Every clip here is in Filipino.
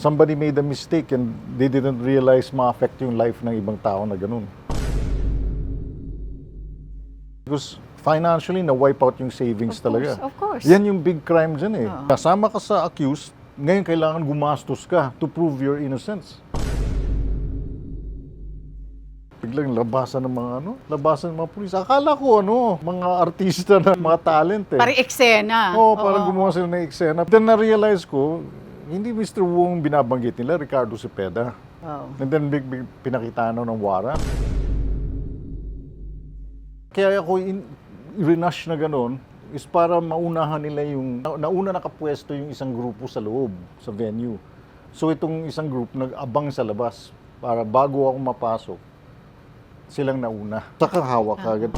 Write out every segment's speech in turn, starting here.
somebody made a mistake and they didn't realize ma-affect yung life ng ibang tao na ganun. Because financially, na-wipe out yung savings talaga. Of course. Yan yung big crime dyan eh. Kasama ka sa accused, ngayon kailangan gumastos ka to prove your innocence. Biglang labasan ng mga pulis. Akala ko mga artista na mga talent eh. Parang eksena. Oo, parang gumawa sila ng eksena. Then na-realize ko, hindi Mr. Buong binabanggit nila, Ricardo Cepeda. And then pinakita ng warrant. Kaya ako renash na ganun is para maunahan nila yung nauna nakapwesto yung isang grupo sa loob, sa venue. So itong isang group nag-abang sa labas para bago ako mapasok, silang nauna. Saka hawak agad.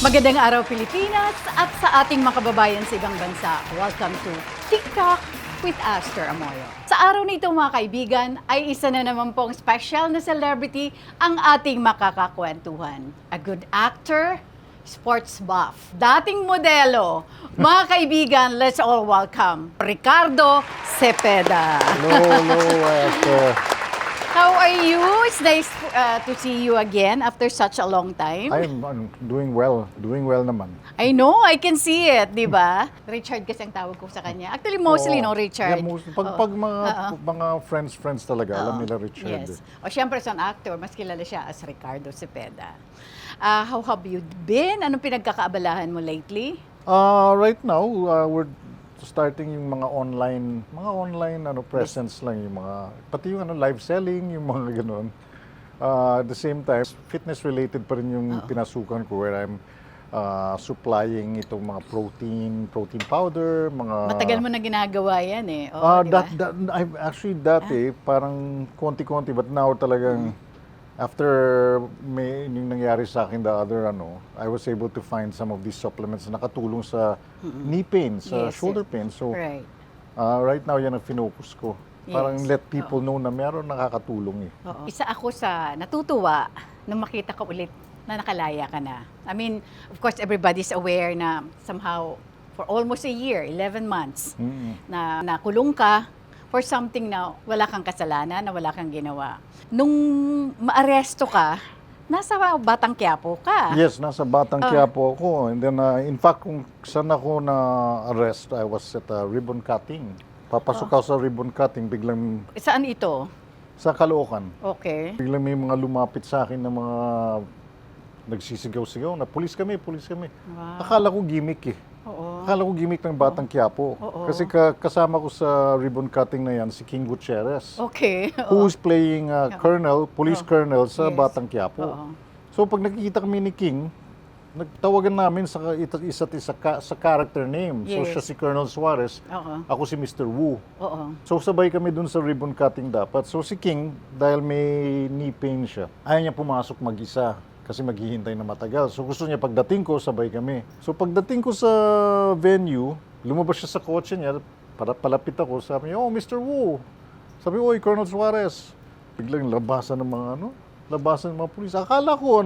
Magandang araw Pilipinas at sa ating mga kababayan sa ibang bansa. Welcome to Tictalk with Aster, Amoyo. Sa araw nito mga kaibigan ay isa na naman pong special na celebrity ang ating makakakwentuhan. A good actor, sports buff, dating modelo. Mga kaibigan, let's all welcome Ricardo Cepeda. Hello, Aster. How are you? It's nice to see you again after such a long time. I'm doing well naman. I know, I can see it, di ba? Richard kasi ang tawag ko sa kanya. Actually, mostly, Richard. Yeah, mostly. Pag mga friends talaga, alam nila Richard. Yes. O syempre, sa actor, mas kilala siya as Ricardo Cepeda. How have you been? Anong pinagkakaabalahan mo lately? Right now, we're starting yung mga online presence lang, yung mga pati yung live selling, yung mga ganoon. At the same time, fitness related pa rin yung pinasukan ko where I'm supplying itong mga protein powder, mga Matagal mo na ginagawa yan eh. I've actually dati parang konti-konti, but now talagang after yung nangyari sa akin the other I was able to find some of these supplements na nakatulong sa knee pain, sa shoulder pain. So right now yan ang finocus ko. Parang let people know na meron nakakatulong eh. Isa ako sa natutuwa nung makita ko ulit na nakalaya ka na. I mean, of course everybody's aware na somehow for almost a year, 11 months na nakulong ka for something na wala kang kasalanan, na wala kang ginawa. Nung maaresto ka, nasa Batang Quiapo ka. Yes, nasa Batang Quiapo ako. And then, in fact, kung saan ako na-arrest, I was at a ribbon cutting. Papasok ako sa ribbon cutting, biglang... Saan ito? Sa Caloocan. Okay. Biglang may mga lumapit sa akin na mga nagsisigaw-sigaw na, pulis kami. Wow. Akala ko gimmick eh. Akala ko gimmick ng Batang Quiapo. Kasi kasama ko sa ribbon cutting na yan, si King Gutierrez. Okay. Who's playing police colonel sa Batang Quiapo. So pag nakikita kami ni King, nagtawagan namin sa isa't isa sa character name. So siya si Colonel Suarez, ako si Mr. Wu. So sabay kami dun sa ribbon cutting dapat. So si King, dahil may knee pain siya, ayaw niya pumasok mag-isa kasi maghihintay na matagal. So gusto niya pagdating ko, sabay kami. So pagdating ko sa venue, lumabas siya sa kotse niya, para palapit ako, sabi niya, "Oh, Mr. Wu." Sabi ko, "Oy, Colonel Suarez." Biglang labasan ng mga pulis. Akala ko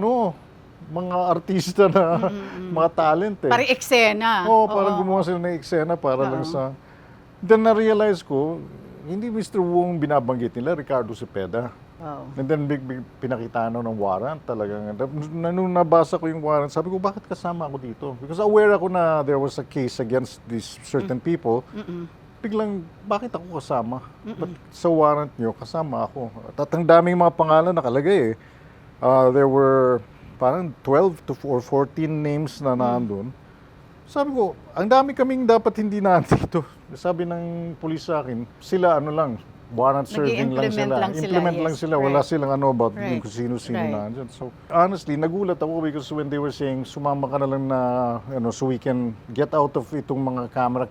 mga artista na mga talent eh. Parang eksena. Oo, parang gumawa sila ng eksena para lang sa... Then na-realize ko, hindi Mr. Wu ang binabanggit nila, Ricardo Cepeda. And then pinakita ng warrant talagang. Nung nabasa ko yung warrant, sabi ko, bakit kasama ako dito? Because aware ako na there was a case against these certain people. Biglang, bakit ako kasama? But sa warrant nyo, kasama ako. At ang daming mga pangalan nakalagay eh. There were parang 12 to 14 names na nandun. Sabi ko, ang dami kaming dapat hindi nandito. Sabi ng pulis sa akin, sila lang, warrant serving lang sila. Implement lang sila. Wala silang about kung sino-sino nandyan. So, honestly, nagulat ako because when they were saying, sumama ka na lang na, so we can get out of itong mga camera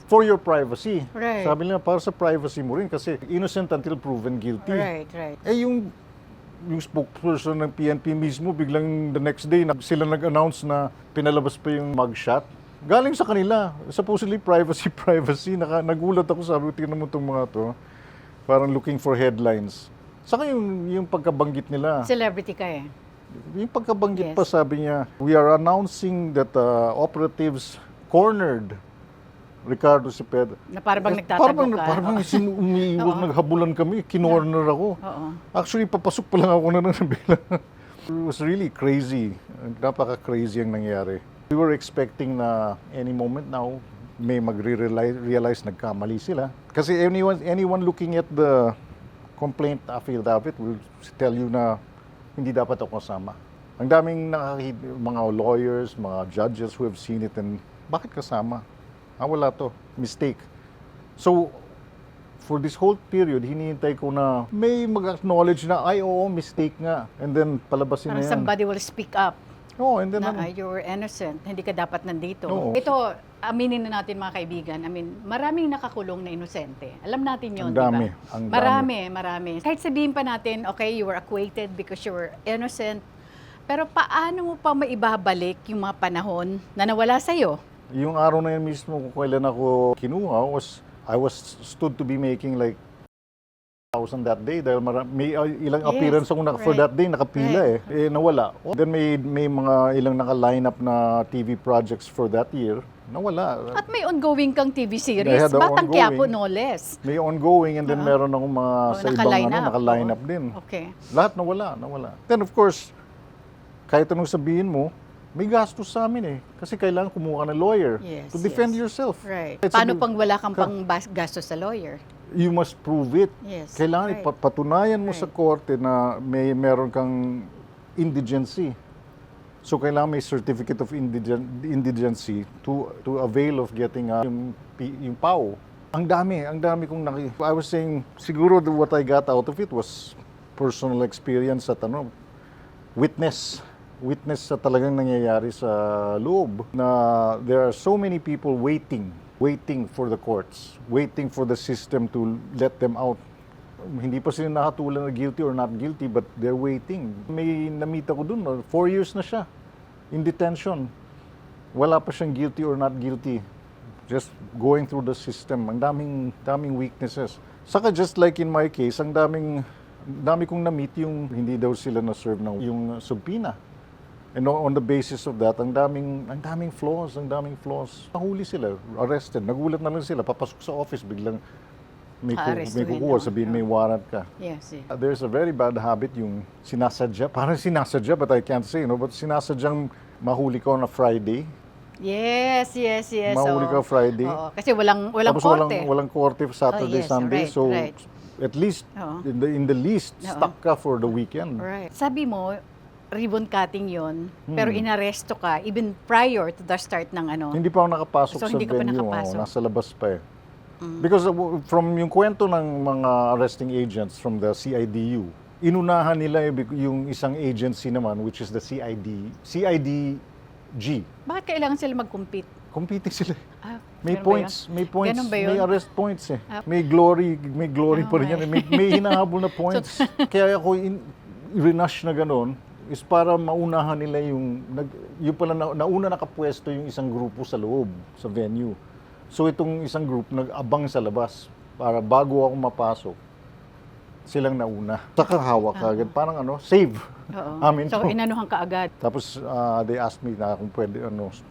for your privacy. Sabi nila, para sa privacy mo rin kasi innocent until proven guilty. Eh, yung spokesperson ng PNP mismo, biglang the next day, sila nag-announce na pinalabas pa yung mugshot. Galing sa kanila. Supposedly privacy. Nagulat ako, sabi ko, tingnan mo itong mga to. Parang looking for headlines. Saka yung pagkabanggit nila. Celebrity ka eh. Yung pagkabanggit Yes. pa, sabi niya, we are announcing that operatives cornered Ricardo Cepeda. Na para bang nagtatago ka. Parang umiiwas, naghabulan kami, kinorner ako. Oo. Actually, papasok pa lang ako na nabila. It was really crazy. Napaka-crazy ang nangyari. We were expecting na any moment now, may magre-realize nagkamali sila. Kasi anyone looking at the complaint affidavit will tell you na hindi dapat ako kasama. Ang daming mga lawyers, mga judges who have seen it and bakit kasama? Wala to. Mistake. So, for this whole period, hinihintay ko na may mag-acknowledge na, ay, oo, mistake nga. And then, palabasin Parang na yan. somebody will speak up Oo, and then, na you were innocent, hindi ka dapat nandito. Oo. Ito, aminin na natin mga kaibigan, maraming nakakulong na inosente. Alam natin yun, Ang dami, di ba? ang dami. Marami. Kahit sabihin pa natin, okay, you were acquitted because you were innocent, pero paano mo pa maibabalik yung mga panahon na nawala sa'yo? yung araw na yan mismo, kung kailan ako kinuha, I was stood to be making like 1,000 that day dahil may ilang Yes, appearance ako for right. that day, nakapila nawala. Then may mga ilang naka-line up na TV projects for that year, nawala. At may ongoing kang TV I series, had a Batang ongoing. Quiapo no less. May ongoing and then meron akong mga sa ibang naka-line up. naka-line up din. Okay. Lahat nawala. Then of course, kahit anong sabihin mo, may gastos sa amin Kasi kailangan kumuha ka ng lawyer Yes, to defend yes. yourself. Right. Kahit Paano sabi- pang wala kang pang gastos sa lawyer? You must prove it. Yes, Kailangan right. ipatunayan mo sa korte na meron kang indigency. So kailangan may certificate of indigency to avail of getting yung PAO. Ang dami kong I was saying, siguro what I got out of it was personal experience at witness sa talagang nangyayari sa Loob, na there are so many people waiting for the courts, waiting for the system to let them out. Hindi pa sila nakatulan na guilty or not guilty, but they're waiting. May namita ko dun, 4 years na siya in detention. Wala pa siyang guilty or not guilty. Just going through the system. Ang daming weaknesses. Saka just like in my case, ang dami kong na-meet yung hindi daw sila na-serve ng yung subpoena. And on the basis of that, ang daming flaws. Nahuli sila, arrested. Nagulat na lang sila, papasok sa office, biglang may kukuha, sabihin may warrant ka. Yes. There's a very bad habit yung sinasadya, parang sinasadya, but I can't say, but sinasadyang mahuli ka on a Friday. Yes. Mahuli ka Friday. Oo. Kasi walang Tapos korte. walang korte Saturday, yes, Sunday. right, So, right. at least, Oo. in the least, stuck ka for the weekend. Right. Sabi mo, ribbon cutting yon, pero inaresto ka even prior to the start ng Hindi pa ako nakapasok So, sa hindi ka pa venue. nakapasok? Nasa labas pa Because from yung kwento ng mga arresting agents from the CIDU, inunahan nila yung isang agency naman, which is the CIDG. Bakit kailangan sila mag-compete? Competing sila. ganun May ba points, yun? may points, Ganun ba yun? may arrest points May glory pa rin yan. May hinahabol na points. Kaya ako rinush na ganun is para maunahan nila yung pala nauna nakapwesto yung isang grupo sa loob, sa venue. So itong isang group nag-abang sa labas para bago ako mapasok, silang nauna. Saka hawak agad, parang save. Oo. Amin So, to. inanuhan ka agad. Tapos they asked me na kung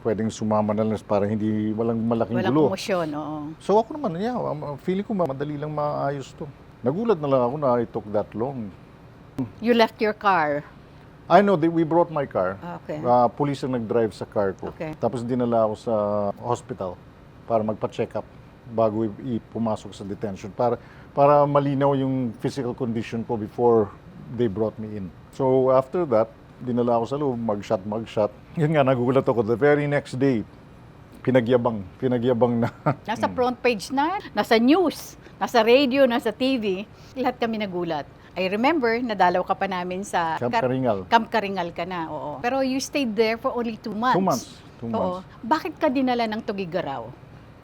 pwedeng sumama na lang para walang malaking Walang gulo. komosyon, oo. So ako naman, feeling ko madali lang maayos to. Nagulat na lang ako na it took that long. You left your car. I know, we brought my car. Okay. Police ang nag-drive sa car ko. Okay. Tapos dinala ako sa hospital para magpa-check up bago pumasok sa detention. Para malinaw yung physical condition ko before they brought me in. So after that, dinala ako sa loob, mag-shot. Yun nga, nagulat ako. The very next day, pinagyabang na. Nasa front page na, nasa news, nasa radio, nasa TV. Lahat kami nagulat. I remember, nadalaw ka pa namin sa Camp Karingal. Camp Karingal ka na, oo. Pero you stayed there for only 2 months. 2 months. Oo. Bakit ka dinala ng Tugigaraw?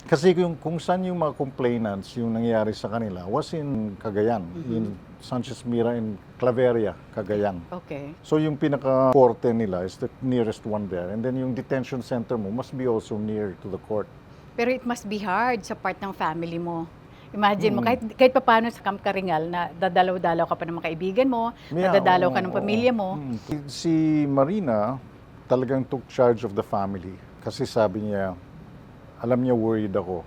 Kasi kung saan yung mga complainants, yung nangyayari sa kanila, was in Cagayan, in Sanchez Mira in Claveria, Cagayan. Okay. So yung pinaka-korte nila is the nearest one there. And then yung detention center mo must be also near to the court. Pero it must be hard sa part ng family mo. Imagine mo, kahit papaano sa Camp Karingal, na dadalaw-dalaw ka pa ng mga kaibigan mo, nadadalaw ka ng pamilya mo. Si Marina talagang took charge of the family. Kasi sabi niya, alam niya worried ako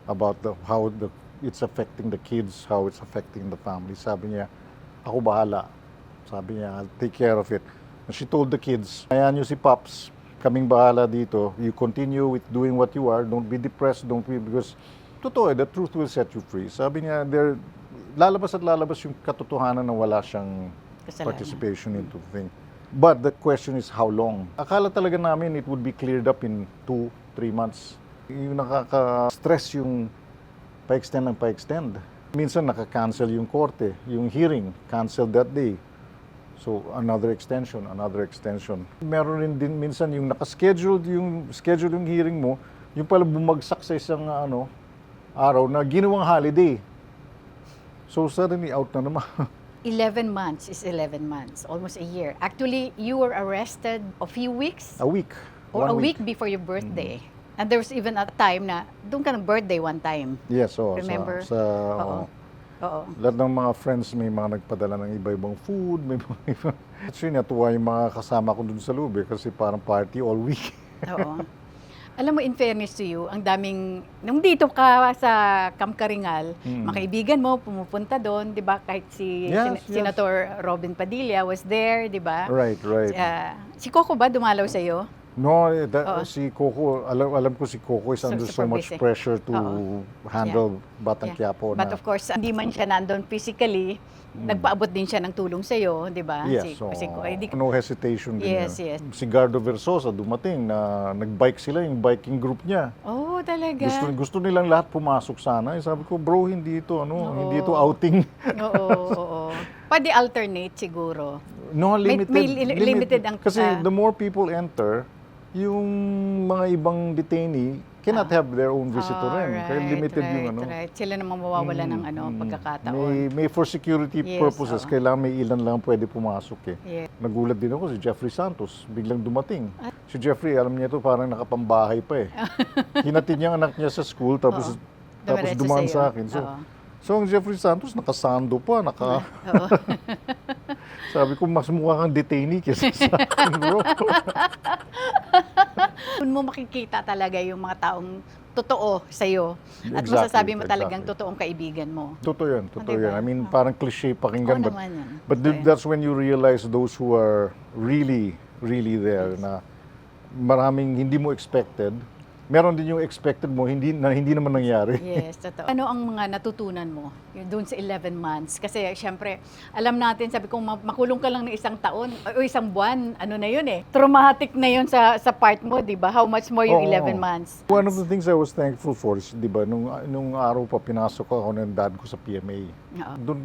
about how it's affecting the kids, how it's affecting the family. Sabi niya, ako bahala. Sabi niya, I'll take care of it. And she told the kids, ayan niyo si Pops, kaming bahala dito. You continue with doing what you are. Don't be depressed. Don't be, because totoo, the truth will set you free. Sabi niya, lalabas at lalabas yung katotohanan na wala siyang participation into the thing. But the question is how long? Akala talaga namin it would be cleared up in 2-3 months. Yung nakaka-stress yung pa-extend. Minsan naka-cancel yung korte, yung hearing, canceled that day. So, another extension. Meron rin din minsan yung naka-schedule yung hearing mo, yung pala bumagsak sa isang araw na ginawang holiday. So, suddenly out na naman. 11 months is 11 months, almost a year. Actually, you were arrested a few weeks? A week. Or a week before your birthday. And there was even a time na doon ka ng birthday one time. Yes, Remember? Oo. Lahat ng mga friends may mga nagpadala ng iba-ibang food, may mga Actually, natuwa yung mga kasama ko dun sa Loob kasi parang party all week. Oo. Alam mo, in fairness to you, ang daming, nung dito ka sa Camp Karingal, mga kaibigan mo pumupunta doon, di ba? Kahit Senator Robin Padilla was there, di ba? Right. Si Coco ba dumalaw sa'yo? No, si Coco, alam ko si Coco is under so much pressure to handle Batang Quiapo. But of course, hindi man siya nandun physically, nagpaabot din siya ng tulong sa'yo, di ba? Yes, no hesitation din. Yes. Si Gardo Versosa dumating na nagbike sila, yung biking group niya. Oh, talaga? Gusto nilang lahat pumasok sana. Sabi ko, bro, hindi ito outing. Oo. Pwede alternate siguro. No, limited ang... Kasi the more people enter, yung mga ibang detainee cannot have their own visitor rin. Kaya limited yung Right. Sila namang mawawala ng pagkakataon. May for security purposes, kailangan may ilan lang pwede pumasok eh. Nagulat din ako si Jeffrey Santos, biglang dumating. Si Jeffrey, alam niya ito, parang nakapambahay pa eh. Hinatid niya ang anak niya sa school, tapos dumaan sa akin. So ang Jeffrey Santos, nakasando pa, Sabi ko, mas mukha kang detainee kaysa sa akin, bro. Doon mo makikita talaga yung mga taong totoo sa'yo. At masasabi mo talagang totoong kaibigan mo. Totoo yan. I mean, parang cliche pakinggan. But Okay. that's when you realize those who are really, really there na maraming hindi mo expected. Meron din yung expected mo, hindi naman nangyari. Yes, totoo. Ano ang mga natutunan mo doon sa 11 months? Kasi syempre, alam natin, sabi ko, makulong ka lang ng isang taon o isang buwan, ano na yun eh. Traumatic na yun sa part mo, di ba? How much more yung 11 months? One of the things I was thankful for is, di ba, nung araw pa pinasok ako ng dad ko sa PMA.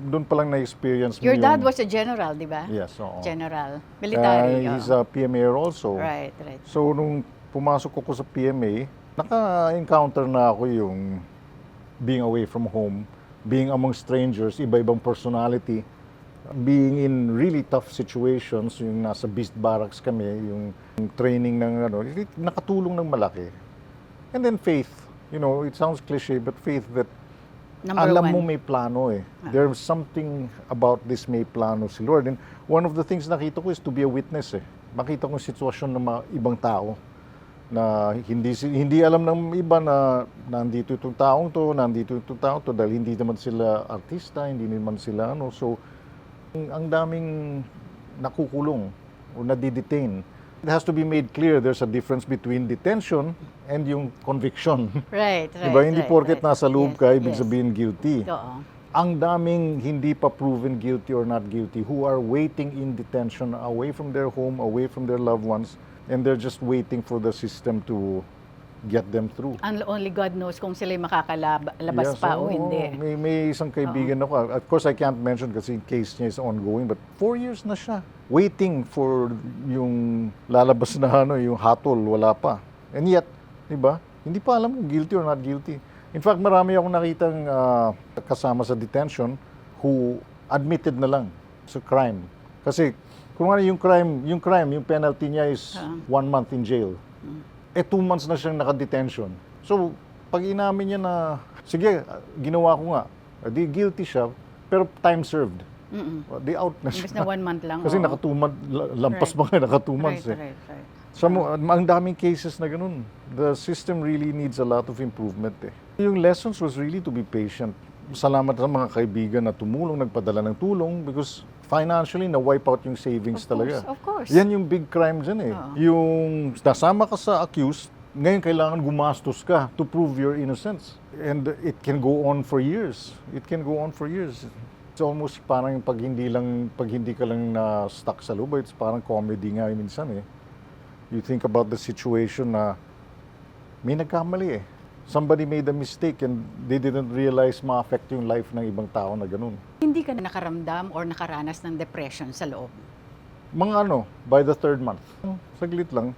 Doon pa lang na-experience mo Your dad was a general, di ba? Yes, oo. General. Military. He's a PMA also. Right. So, nung pumasok ako sa PMA, naka-encounter na ako yung being away from home, being among strangers, iba-ibang personality, being in really tough situations, yung nasa beast barracks kami, yung training ng nakatulong ng malaki. And then faith, it sounds cliche, but faith that alam mo may plano eh. There's something about this may plano si Lord. And one of the things nakita ko is to be a witness eh. Makita ko yung sitwasyon ng mga ibang tao na hindi alam ng iba na nandito itong taong to dahil hindi naman sila artista, hindi naman sila so ang daming nakukulong o nadidetain. It has to be made clear there's a difference between detention and yung conviction. Right. Diba? Hindi porket nasa loob ka, ibig sabihin guilty. Oo. Ang daming hindi pa proven guilty or not guilty who are waiting in detention away from their home, away from their loved ones, and they're just waiting for the system to get them through. And only God knows kung sila'y makakalabas pa o hindi. May isang kaibigan ako. Of course, I can't mention kasi case niya is ongoing, but 4 years na siya. Waiting for yung lalabas na yung hatol, wala pa. And yet, di ba, hindi pa alam kung guilty or not guilty. In fact, marami akong nakitang kasama sa detention who admitted na lang sa crime. Kasi kung ano yung penalty niya is 1 month in jail. 2 months na siyang naka-detention. So, pag inamin niya na, sige, ginawa ko nga, di guilty siya, pero time served. Di out na siya. Imbes na 1 month lang. Kasi naka 2 months, lampas Right. ba nga, naka 2 months eh. Right. Ang daming cases na ganun. The system really needs a lot of improvement eh. Yung lessons was really to be patient. Salamat sa mga kaibigan na tumulong, nagpadala ng tulong because financially, na-wipe out yung savings talaga. Of course. Yan yung big crime dyan eh. Yung nasama ka sa accused, ngayon kailangan gumastos ka to prove your innocence. And it can go on for years. It can go on for years. It's almost parang pag hindi ka lang na-stuck sa loob, it's parang comedy nga minsan eh. You think about the situation na may nagkamali eh. Somebody made a mistake and they didn't realize ma-affect yung life ng ibang tao na ganun. Hindi ka nakaramdam or nakaranas ng depression sa loob? Mga by the 3rd month. Saglit lang.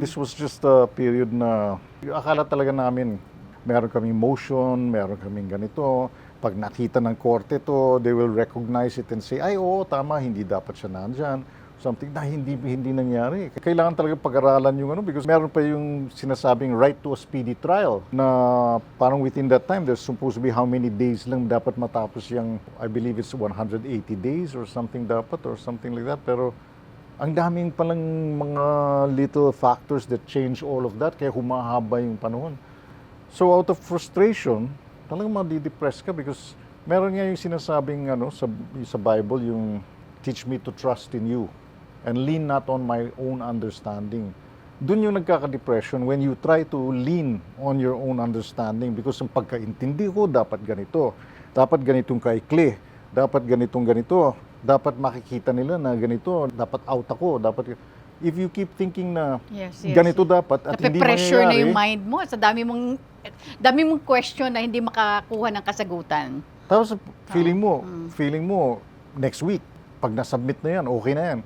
This was just a period na akala talaga namin meron kaming motion, meron kaming ganito. Pag nakita ng korte to, they will recognize it and say, ay oo, tama, hindi dapat siya nandyan. Something na hindi nangyari. Kailangan talaga pag-aralan yung because meron pa yung sinasabing right to a speedy trial na parang within that time, there's supposed to be how many days lang dapat matapos yung, I believe it's 180 days or something dapat or something like that. Pero ang daming palang mga little factors that change all of that kaya humahaba yung panahon. So out of frustration, talagang madidepress ka because meron nga yung sinasabing sa Bible yung teach me to trust in you and lean not on my own understanding. Doon yung nagkaka-depression when you try to lean on your own understanding because ang pagkaintindi ko, dapat ganito, dapat ganitong kaikli, dapat ganito, dapat makikita nila na ganito, dapat out ako, dapat... If you keep thinking na ganito dapat at hindi mangyayari... Nape-pressure na yung mind mo sa dami mong question na hindi makakuha ng kasagutan. Tapos feeling mo, next week, pag nasubmit na yan, okay na yan.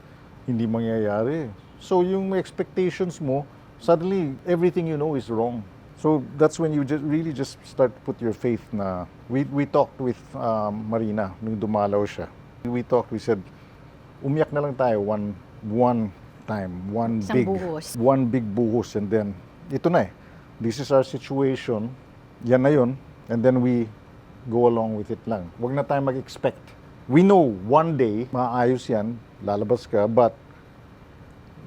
Hindi mangyayari. So yung expectations mo, suddenly everything you know is wrong. So that's when you really start to put your faith na... We talked with Marina nung dumalaw siya. We said, umiyak na lang tayo one time, one big buhos, and then ito na eh. This is our situation. Yan na yun. And then we go along with it lang. Huwag na tayo mag-expect. We know one day, maayos yan, lalabas ka, but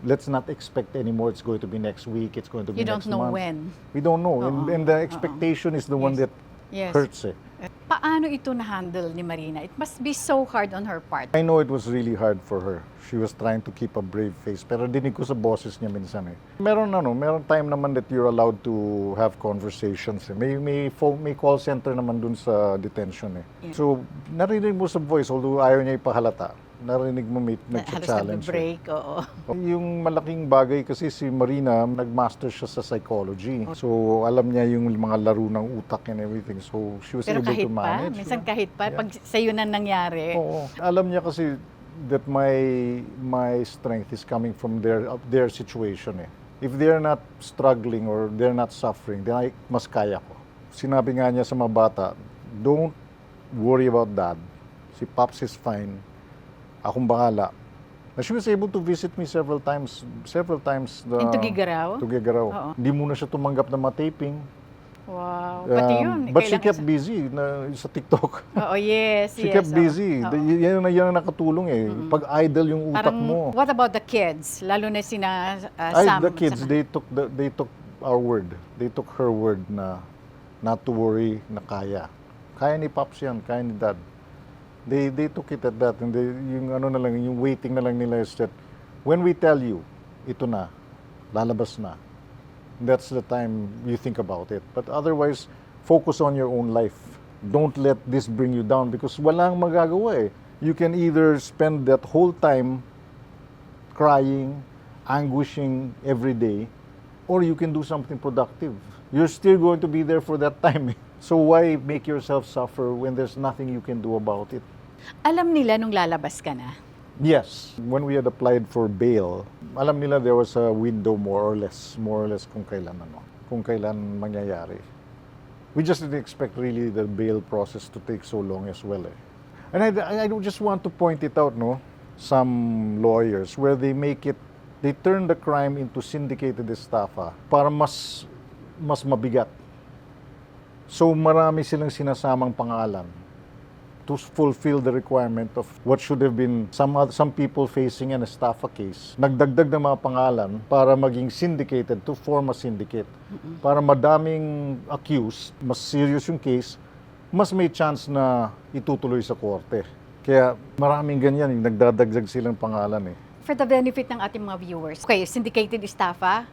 let's not expect anymore it's going to be next week, it's going to be next month. You don't know when. We don't know. And the expectation is the one that hurts eh. Paano ito na-handle ni Marina? It must be so hard on her part. I know it was really hard for her. She was trying to keep a brave face. Pero dinig ko sa boses niya minsan eh. Meron time naman that you're allowed to have conversations eh. May call center naman dun sa detention eh. Yeah. So, narinig mo sa voice, although ayaw niya ipahalata. Narinig mo may nag-challenge. Halos nag-break, oo. Yung malaking bagay kasi si Marina, nag-master siya sa psychology. So, alam niya yung mga laro ng utak and everything. So, she was able to manage. Minsan kahit pa, pag sa'yo na nangyari. Oo. Alam niya kasi that my strength is coming from their situation eh. If they're not struggling or they're not suffering, then mas kaya ko. Sinabi nga niya sa mga bata, don't worry about dad. Si Pops is fine. Akong bahala. She was able to visit me several times. In Tugigaraw? Tugigaraw. Hindi muna siya tumanggap na mataping. Wow. Pati yun. But she kept busy sa TikTok. Oo, yes. She kept busy. Yan ang nakatulong eh. Pag idle yung utak mo. What about the kids? Lalo na sina Sam. The kids, they took our word. They took her word na not to worry, na kaya. Kaya ni Pops yan, kaya ni Dad. They took it at that, and yung waiting na lang nila is that when we tell you, ito na, lalabas na. That's the time you think about it. But otherwise, focus on your own life. Don't let this bring you down because walang magagawa eh. You can either spend that whole time crying, anguishing every day, or you can do something productive. You're still going to be there for that time. So why make yourself suffer when there's nothing you can do about it? Alam nila nung lalabas ka na? Yes. When we had applied for bail, alam nila there was a window more or less kung kailan mangyayari. We just didn't expect really the bail process to take so long as well eh. And I just want to point it out, some lawyers where they turn the crime into syndicated estafa para mas mabigat. So marami silang sinasamang pangalan to fulfill the requirement of what should have been some people facing an estafa case. Nagdagdag ng mga pangalan para maging syndicated to form a syndicate. Para madaming accused, mas serious yung case, mas may chance na itutuloy sa korte. Kaya maraming ganyan, yung nagdadagdag silang pangalan eh. For the benefit ng ating mga viewers, okay, syndicated estafa,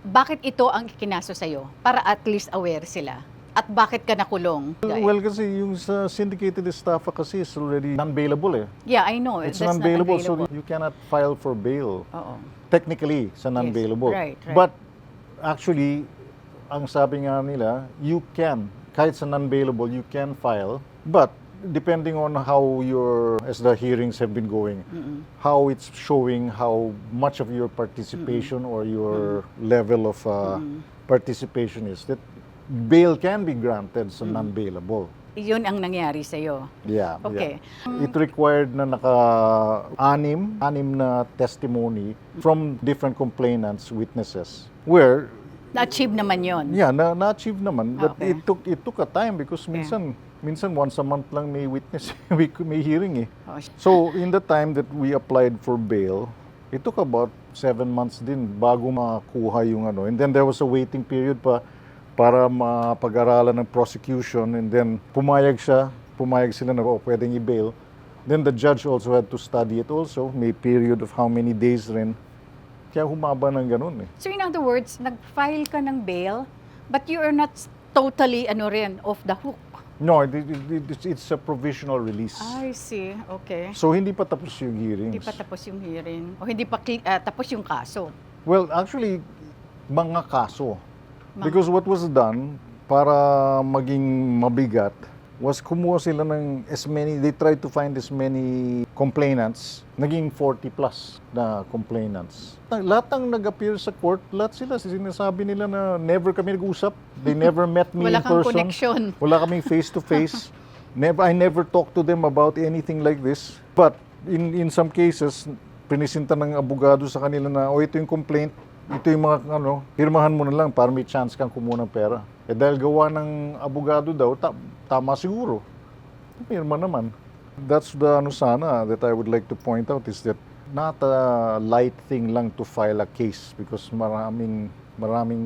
bakit ito ang ikinaso sa'yo? Para at least aware sila. At bakit ka nakulong? Well, kasi yung sa syndicated estafa kasi is already non-bailable eh. Yeah, I know. It's That's non-bailable, not so available. you cannot file for bail. Oo. Technically, sa non-bailable. Right. But actually, ang sabi nga nila, you can, kahit sa non-bailable, you can file. But depending on how as the hearings have been going, how it's showing how much of your participation or your level of participation is, that bail can be granted sa non-bailable. Yun ang nangyari sa'yo. Yeah. Okay. Yeah. It required na anim na testimony from different complainants, witnesses, where Na-achieve naman yun. yeah, na-achieve naman. But Okay. it took a time because minsan once a month lang may witness, may hearing eh. Oh, So in the time that we applied for bail, it took about 7 months din bago makuha yung ano. And then there was a waiting period pa para mapag-aralan ng prosecution, and then pumayag sila na pwedeng i-bail. Then the judge also had to study it also. May period of how many days rin. Kaya humaba ng ganun eh. So in other words, nag-file ka ng bail, but you are not totally off the hook. No, it's a provisional release. I see. Okay. So hindi pa tapos yung hearings. Hindi pa tapos yung hearing. O hindi pa tapos yung kaso. Well, actually, mga kaso. Because what was done para maging mabigat was kumuha sila ng they tried to find as many complainants, naging 40 plus na complainants. Lahat ng nag-appear sa court, lahat sila sinasabi nila na never kami nag-usap, they never met me Wala in kang person. connection. Wala kaming face-to-face. I never talked to them about anything like this. But in some cases, pinisinta ng abogado sa kanila na, ito yung complaint, ito yung mga pirmahan mo na lang para may chance kang kumuha ng pera. Eh dahil gawa ng abogado daw, tama siguro. Pirma naman. That's the sana that I would like to point out is that not a light thing lang to file a case because maraming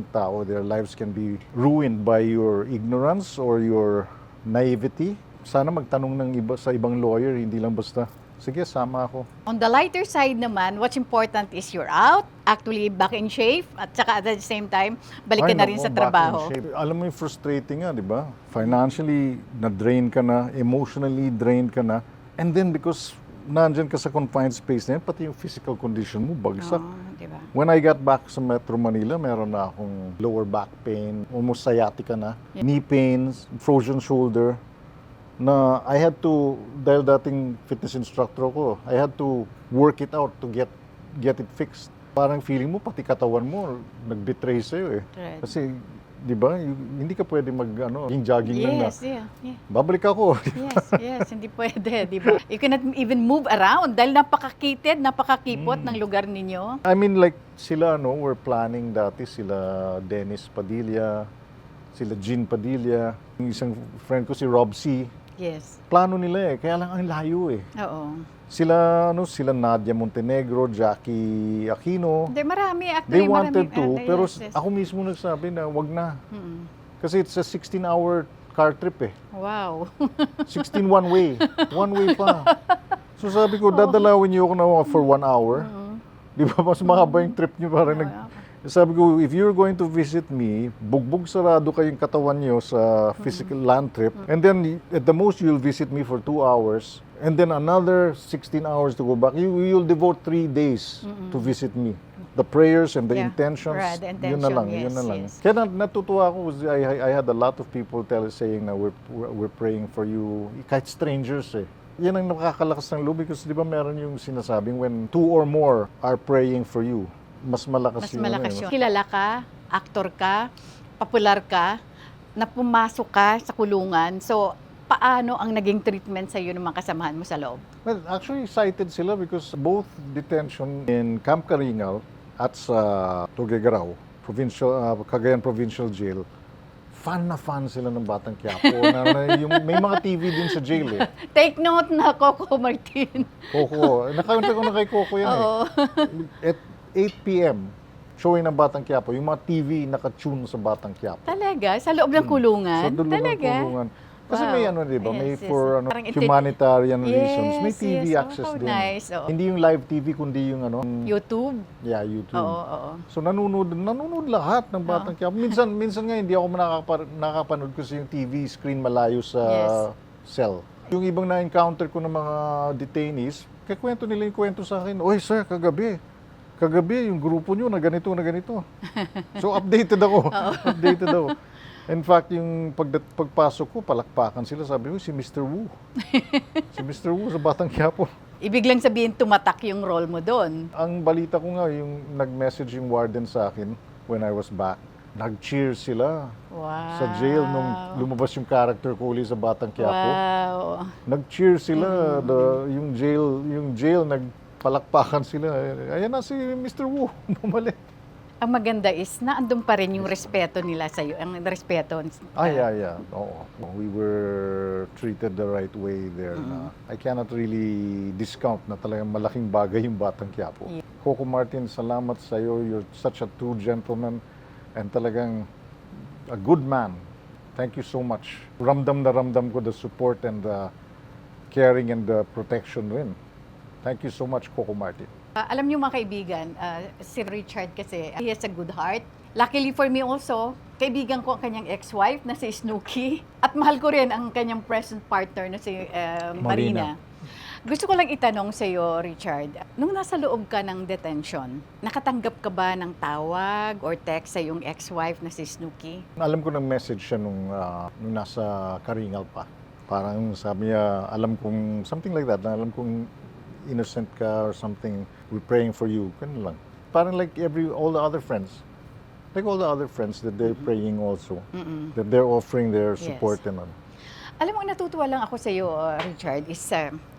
tao, their lives can be ruined by your ignorance or your naivety. Sana magtanong ng sa ibang lawyer, hindi lang basta, sige, sama ako. On the lighter side naman, what's important is you're out, actually back in shape, at saka at the same time, balik ka na rin sa trabaho. Alam mo yung frustrating nga, di ba? Financially, na-drain ka na, emotionally drained ka na, and then because nandyan ka sa confined space na yan, pati yung physical condition mo bagsak. Diba? When I got back sa Metro Manila, meron na akong lower back pain, almost sciatica na, knee pains, frozen shoulder, na I had to, dahil dating fitness instructor ko, I had to work it out to get it fixed. Parang feeling mo, pati katawan mo, nag-betray sa'yo eh. Right. Kasi, di ba, hindi ka pwede yung jogging lang na. Yeah. Babalik ako. Yes, hindi pwede, di ba? You cannot even move around dahil napakakipot ng lugar ninyo. I mean, like, sila, were planning dati, sila Dennis Padilla, sila Jean Padilla, yung isang friend ko, si Rob C. Yes. Plano nila eh, kaya lang ang layo eh. Oo. Sila Nadia Montenegro, Jackie Aquino. Marami actually. They wanted to, pero yes. ako mismo nagsabi na wag na. Kasi it's a 16-hour car trip eh. Wow. 16 one way. One way pa. So sabi ko, dadalawin niyo ako na for 1 hour. Di ba, mas mahaba yung trip niyo parang Sabi ko, if you're going to visit me, bugbog sarado kayong katawan niyo sa physical land trip. And then, at the most, you'll visit me for 2 hours. And then another 16 hours to go back. You'll devote 3 days to visit me. The prayers and the intentions, right, the intention, yun na lang. yes. Kaya natutuwa ako, I had a lot of people saying na we're praying for you, kahit strangers eh. Yan ang nakakalakas ng loob because di ba meron yung sinasabing when 2 or more are praying for you, mas malakas yun. Kilala ka, aktor ka, popular ka, na pumasok ka sa kulungan. So, paano ang naging treatment sa iyo ng mga kasamahan mo sa loob? Well, actually cited sila because both detention in Camp Karingal at sa Tuguegarao, Cagayan Provincial Jail, fan na fan sila ng Batang Quiapo. May mga TV din sa jail eh. Take note na, Coco Martin. Coco. Nakawinta ko na kay Coco yan eh. At 8 p.m., showing ng Batang Quiapo, yung mga TV nakatune sa Batang Quiapo. Talaga? Sa loob ng kulungan? Sa loob ng kulungan. Kasi may di ba? May Yes, for yes. humanitarian reasons. May Yes, TV yes. access Oh, din. nice. Oo. Hindi yung live TV, kundi yung YouTube? Yeah, YouTube. Oo. So nanonood lahat ng Batang Quiapo. Minsan nga hindi ako nakakapanood kasi yung TV screen malayo sa cell. Yung ibang na-encounter ko ng mga detainees, kakwento nila yung kwento sa akin, "Oy sir, kagabi yung grupo nyo na ganito, na ganito." So updated ako. Updated ako. In fact, yung pagpasok ko, palakpakan sila. Sabi ko, si Mr. Wu. Si Mr. Wu sa Batang Quiapo. Ibig lang sabihin, tumatak yung role mo doon. Ang balita ko nga, yung nag-message yung warden sa akin when I was back, nag-cheer sila sa jail nung lumabas yung character ko uli sa Batang Quiapo. Wow. Nag-cheer sila. Yung jail, nagpalakpakan sila. Ayan na si Mr. Wu, bumalik. Ang maganda is, naandun pa rin yung respeto nila sa'yo. Ang respeto. Yeah. Oo. We were treated the right way there. I cannot really discount na talagang malaking bagay yung Batang Quiapo. Yeah. Coco Martin, salamat sa'yo. You're such a true gentleman and talagang a good man. Thank you so much. Ramdam na ramdam ko the support and the caring and the protection rin. Thank you so much, Coco Martin. Alam niyo mga kaibigan, si Richard kasi, he has a good heart. Luckily for me also, kaibigan ko ang kanyang ex-wife na si Snooki. At mahal ko rin ang kanyang present partner na si Marina. Gusto ko lang itanong sa iyo, Richard, nung nasa loob ka ng detention, nakatanggap ka ba ng tawag or text sa iyong ex-wife na si Snooki? Alam ko ng message siya nung nasa Karingal pa. Parang sabi niya, alam kong, something like that, alam kong innocent ka or something, we're praying for you. Ganun lang. Parang like all the other friends. Like all the other friends that they're praying also. That they're offering their support and all. Alam mo, natutuwa lang ako sa iyo, Richard, is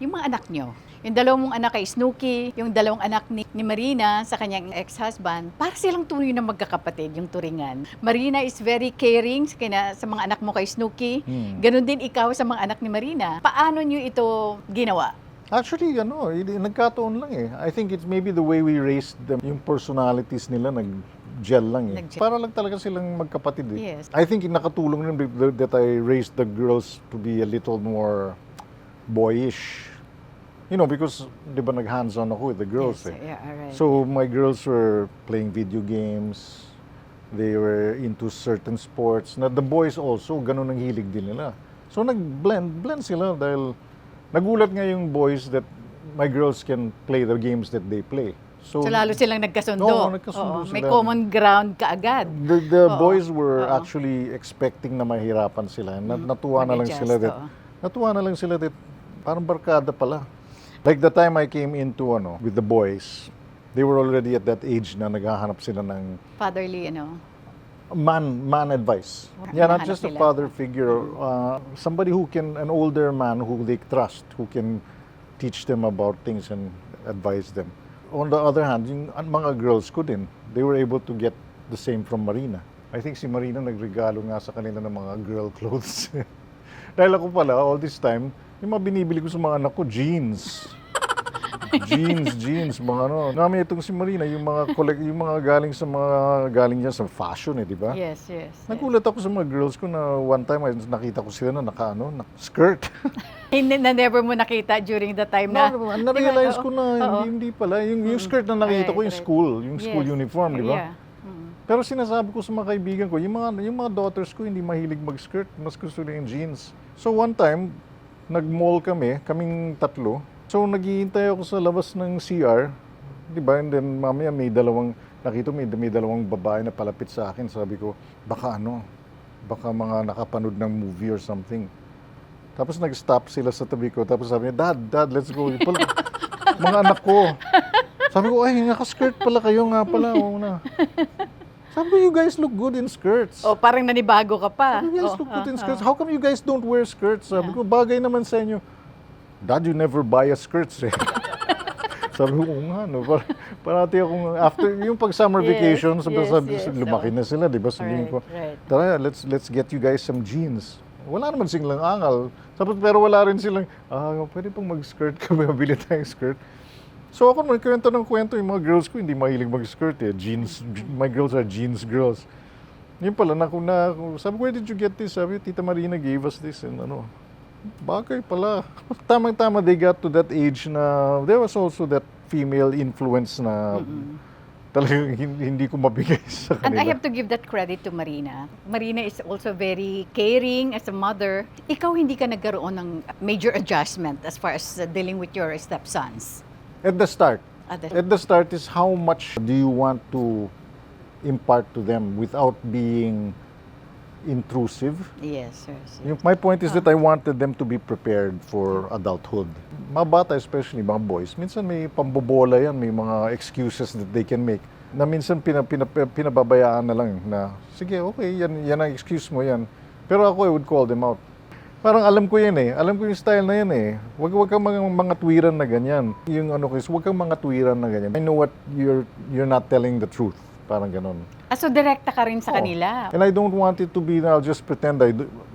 yung mga anak nyo. Yung dalawang mong anak kay Snooki, yung dalawang anak ni Marina sa kanyang ex-husband, para silang tunay na magkakapatid, yung turingan. Marina is very caring sa mga anak mo kay Snooki. Ganon din ikaw sa mga anak ni Marina. Paano nyo ito ginawa? Actually, nagkataon lang eh. I think it's maybe the way we raised them, yung personalities nila nag-gel lang eh. Para lang talaga silang magkapatid eh. Yes. I think nakatulong rin that I raised the girls to be a little more boyish. Because, di ba, nag-hands-on ako with the girls eh. Yeah, right. So, my girls were playing video games. They were into certain sports. The boys also, ganun ang hilig din nila. So, blend sila dahil nagulat nga yung boys that my girls can play the games that they play. So lalo silang nagkasundo. Oo, nagkasundo sila. May common ground kaagad. The boys were actually expecting na mahirapan sila. Natuwa na lang sila that parang barkada pala. Like the time I came into with the boys, they were already at that age na naghahanap sila ng fatherly, man advice. Yeah, not just a father figure. Somebody an older man who they trust, who can teach them about things and advise them. On the other hand, yung mga girls ko din, they were able to get the same from Marina. I think si Marina nagregalo nga sa kanila ng mga girl clothes. Dahil ako pala, all this time, yung mga binibili ko sa mga anak ko, jeans, mga Namin itong si Marina, yung mga galing niya sa fashion di ba? Yes. Nagulat ako sa mga girls ko na one time nakita ko sila na skirt. Na never mo nakita during the time na. Na-realize ko na hindi pala yung skirt na nakita ko yung school uniform, di ba? Pero sinasabi ko sa mga kaibigan ko, yung mga daughters ko hindi mahilig mag-skirt, mas gusto nila yung jeans. So one time, nag-mall kaming tatlo. So, naghihintay ako sa labas ng CR, di ba? And then, mamaya may dalawang babae na palapit sa akin. Sabi ko, baka mga nakapanood ng movie or something. Tapos nag-stop sila sa tabi ko. Tapos sabi niya, Dad, let's go. Mga anak ko. Sabi ko, ay, naka-skirt pala kayo nga pala. Sabi ko, you guys look good in skirts. Parang nanibago ka pa. You guys look good in skirts. How come you guys don't wear skirts? Sabi ko, bagay naman sa inyo. Dad, you never buy a skirt, eh. Sabi ko, oo nga, no? Parati akong, after, yung pag summer Yes, vacation, yes. lumaki na sila, di ba? Sabihin ko, Right. tara, let's get you guys some jeans. Wala naman silang angal. Tapos, pero wala rin silang, pwede pong mag-skirt kami, mabili tayong skirt. So ako naman, kwento ng kwento, yung mga girls ko, hindi mahilig mag-skirt eh. Jeans, my girls are jeans girls. Yun pala, sabi ko, where did you get this? Sabi, Tita Marina gave us this. And bagay pala. Tamang-tama, they got to that age na, there was also that female influence na talagang hindi ko mabigay sa And kanila. I have to give that credit to Marina. Marina is also very caring as a mother. Ikaw hindi ka nagkaroon ng major adjustment as far as dealing with your stepsons. At the start. At At the start is how much do you want to impart to them without being intrusive. Yes. My point is that I wanted them to be prepared for adulthood. Mga bata, especially mga boys, minsan may pambobola yan, may mga excuses that they can make. Na minsan pinababayaan na lang na, sige, okay, yan ang excuse mo yan. Pero ako, I would call them out. Parang alam ko yan eh. Alam ko yung style na yan eh. Huwag kang mga tuwiran na ganyan. Yung huwag kang mga tuwiran na ganyan. I know what you're not telling the truth. Parang ganon. So direkta ka rin sa kanila. And I don't want it to be na I'll just pretend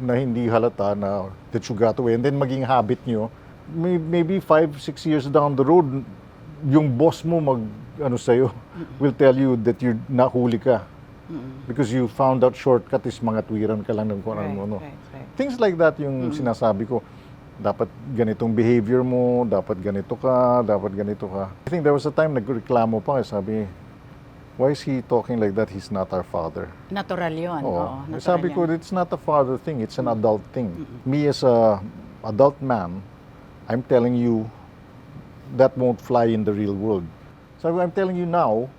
na hindi halata na that you got away. And then maging habit nyo. Maybe 5-6 years down the road, yung boss mo sa'yo will tell you that you're nahuli ka. Because you found out shortcut is mga tuwiran ka lang ng kung ano. Right. Things like that yung sinasabi ko. Dapat ganitong behavior mo, dapat ganito ka. I think there was a time nagreklamo pa, sabi, why is he talking like that? He's not our father. Natural yun. Oo, natural Sabi ko, yan. it's not a father thing, it's an adult thing. Me as a adult man, I'm telling you, that won't fly in the real world. Sabi ko, I'm telling you now,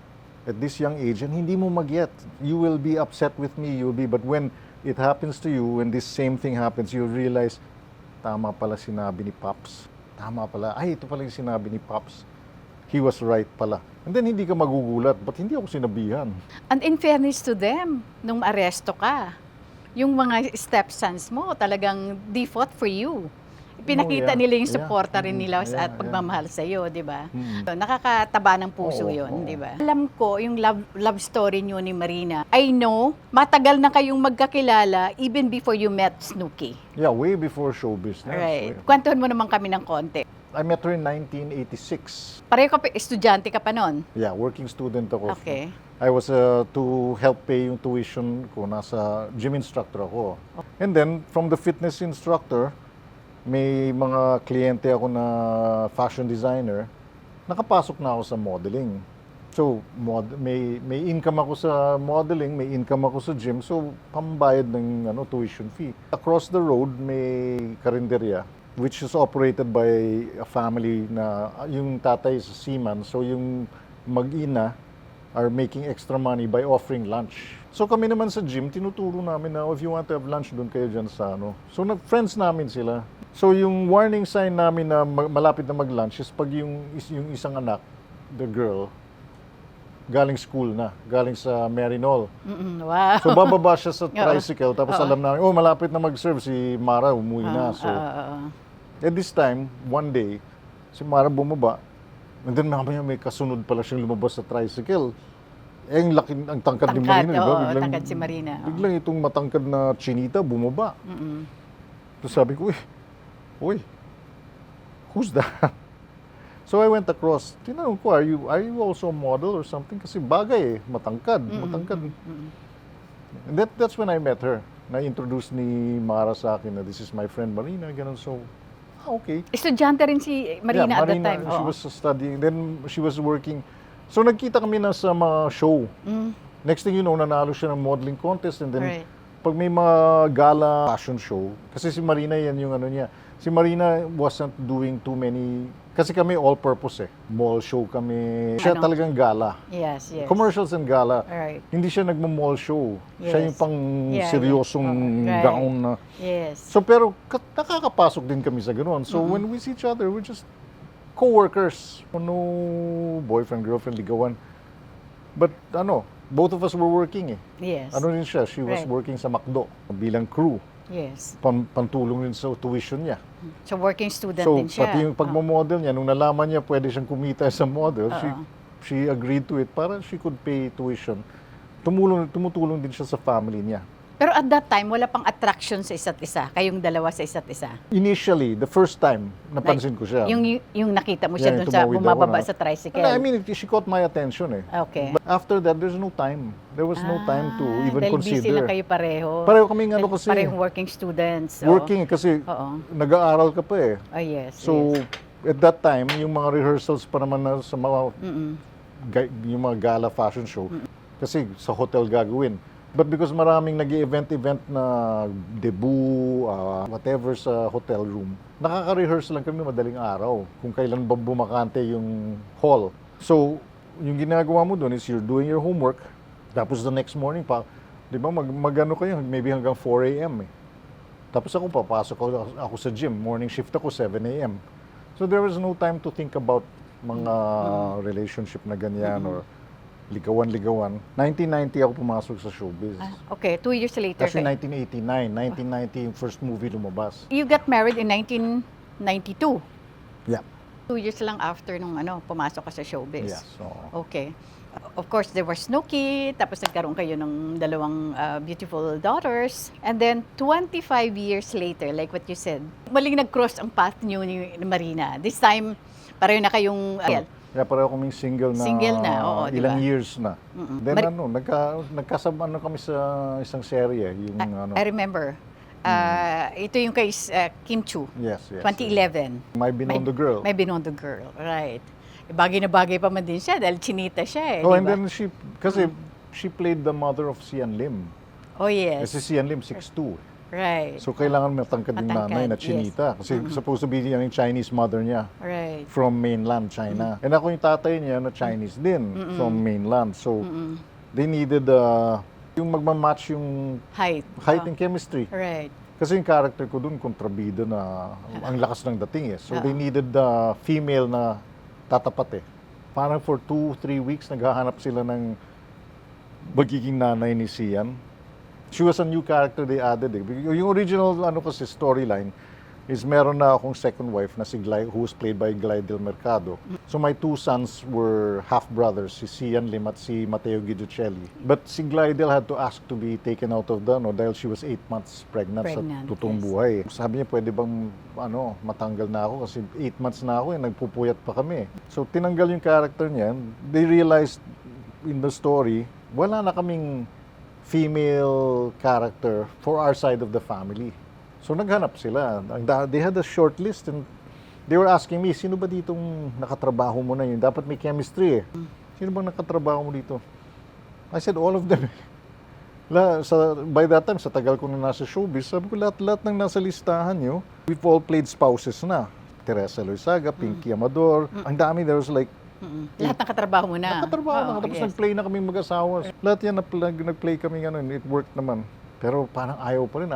at this young age, and hindi mo mag-get. You will be upset with me, but when it happens to you, when this same thing happens, you realize, tama pala sinabi ni Pops. Tama pala, ito pala yung sinabi ni Pops. He was right pala. And then hindi ka magugulat, ba't hindi ako sinabihan? And in fairness to them, nung aresto ka, yung mga stepsons mo talagang they fought for you. Pinakita nila yung suporta rin nila at pagmamahal sa iyo, di ba? So, nakakataba ng puso yun, di ba? Alam ko, yung love story niyo ni Marina, I know, matagal na kayong magkakilala even before you met Snooki. Yeah, way before show business. Right. Kwentuhan mo naman kami ng konti. I met her in 1986. Pareho ka pa, estudyante ka pa nun? Yeah, working student ako. Okay. I was to help pay yung tuition ko, nasa gym instructor ako. And then, from the fitness instructor, may mga kliyente ako na fashion designer, nakapasok na ako sa modeling. So, may income ako sa modeling, may income ako sa gym, so pambayad ng tuition fee. Across the road, may karinderya, which is operated by a family na yung tatay is a seaman, so yung mag-ina are making extra money by offering lunch. So kami naman sa gym, tinuturo namin na if you want to have lunch, doon kayo dyan sa So friends namin sila. So yung warning sign namin na malapit na mag-lunch is pag yung isang anak, the girl, galing school na, galing sa Marinol. Wow. So bababa siya sa tricycle, tapos alam namin, malapit na mag-serve si Mara, umuwi na. So at this time, one day, si Mara bumaba, and then mamaya may kasunod pala siyang lumabas sa tricycle. Ang laki, ang tangkad ni Marina, di ba? Tangkad si Marina. Biglang itong matangkad na chinita bumaba. So sabi ko, uy, who's that? So I went across. Tinanong ko, are you also a model or something? Kasi bagay matangkad. And that's when I met her. Na-introduce ni Mara sa akin na this is my friend Marina, ganun. So, okay. Estudyante rin si Marina at that time. She was studying, then she was working. So nagkita kami na sa mga show. Next thing you know, nanalo siya ng modeling contest, and then pag may mga gala fashion show, kasi si Marina yan yung niya. Si Marina wasn't doing too many, kasi kami all-purpose Mall show kami. Siya talagang gala. Yes. Commercials and gala. Right. Hindi siya nagmo-mall show. Siya yung pang seryosong Right. gown na. Yes. So pero nakakapasok din kami sa ganoon. So when we see each other, we're just co-workers. No boyfriend, girlfriend, ligawan. But both of us were working Yes. Rin siya, she was Right. working sa McDo bilang crew. Yes. Pantulong din sa tuition niya. So working student So, din siya. pati yung pagmamodel niya, nung nalaman niya pwede siyang kumita sa model, Oo. she agreed to it para she could pay tuition. Tumutulong din siya sa family niya. Pero at that time, wala pang attraction sa isa't isa, kayong dalawa sa isa't isa. Initially, the first time, napansin ko siya. Yung nakita mo siya Yeah, doon sa tumawid bumababa ako na- sa tricycle. I mean, she caught my attention eh. Okay. But after that, there's no time. There was no time to even dahil busy consider. lang kayo pareho. Pareho kaming ano Dahil kasi. Parehong working students. So, Working kasi Oo. nag-aaral ka pa eh. Oh, yes. So, at that time, yung mga rehearsals pa naman na sa mga, yung mga gala fashion show, kasi sa hotel gagawin. But because maraming nag-event na debut, whatever sa hotel room, nakaka-rehearse lang kami madaling araw kung kailan ba bumakante yung hall. So, yung ginagawa mo doon is you're doing your homework, tapos the next morning pa, di ba, mag-ano kayo, maybe hanggang 4 a.m. eh. Tapos papasok ako sa gym, morning shift ako, 7 a.m. So there was no time to think about mga relationship na ganyan or ligawan-ligawan. 1990 ako pumasok sa showbiz. Okay, 2 years later. Kasi 1989, 1990 yung first movie lumabas. You got married in 1992. Yeah. 2 years lang after nung pumasok ka sa showbiz. Yeah, so, Okay. Of course, there was Snooki, tapos nagkaroon kayo ng dalawang beautiful daughters. And then, 25 years later, like what you said, maling nag-cross ang path niyo ni Marina. This time, pareho na kayong... yeah, pareho kaming single na, oo, ilang diba? years na. Then nagkasama kami sa isang serye. Yung, I remember. Ito yung kay Kim Chu. Yes. 2011. My Binondo Girl. My Binondo Girl, right. Bagay na bagay pa man din siya dahil chinita siya eh. Oh, di and ba? then she played the mother of Sian Lim. Oh, yes. Kasi Sian Lim, 6'2". Right. So, kailangan matangkad yung nanay na Matangkad, chinita. Kasi supposed to be yung Chinese mother niya. Right. From mainland China. And ako yung tatay niya na Chinese din from mainland. So, they needed yung magmamatch yung Height. height and chemistry. Right. Kasi yung character ko dun, kontrabida na ang lakas ng dating eh. So, they needed the female na tatapat eh. Parang for 2-3 weeks, naghahanap sila ng magiging nanay ni Sian. She was a new character they added eh. Yung original kasi storyline is meron na akong second wife na si who was played by Glidel Mercado. So my 2 sons were half-brothers, si Sian Lim at si Matteo Guiducelli. But si Glidel had to ask to be taken out of dahil she was 8 months pregnant sa totoong buhay. Sabi niya, pwede bang matanggal na ako kasi 8 months na ako nagpupuyat pa kami. So tinanggal yung character niya. They realized in the story, wala na kaming female character for our side of the family. So naghanap sila. They had a short list and they were asking me, sino ba ditong nakatrabaho mo na yun? Dapat may chemistry eh. Sino bang nakatrabaho mo dito? I said, all of them. By that time, sa tagal ko na nasa showbiz, sabi ko, lahat ng nasa listahan nyo, we've all played spouses na. Teresa Loizaga, Pinky Amador. Ang dami, there was like Lahat nakatrabaho mo na. Nakatrabaho na. Tapos nag-play na kami mag-asawa. Lahat yan, nag-play kami it worked naman. Pero parang ayaw pa rin.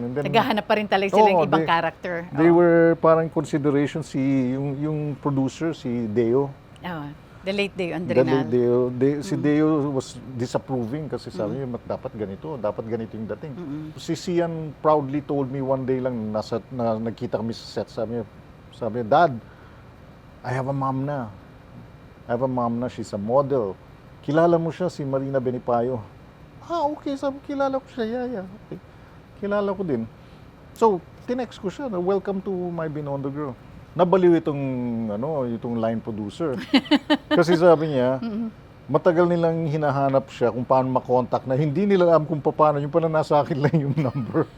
And then, Naghahanap pa rin talaga sila ng ibang character. They were parang consideration yung producer, si Deo. The late Deo The Andrenal. late Deo. Si Deo was disapproving kasi sabi niya, dapat ganito yung dating. Si Sian proudly told me one day lang, nagkita kami sa set, sabi niya, Dad, I have a mom na. She's a model. Kilala mo siya, si Marina Benipayo. Okay, sabi, kilala ko siya, yeah. Okay. Kilala ko din. So, tinext ko siya, welcome to My Binondo Girl. Nabaliw itong line producer. Kasi sabi niya, matagal nilang hinahanap siya kung paano makontak na hindi nila alam kung paano, yung pala nasa akin lang yung number.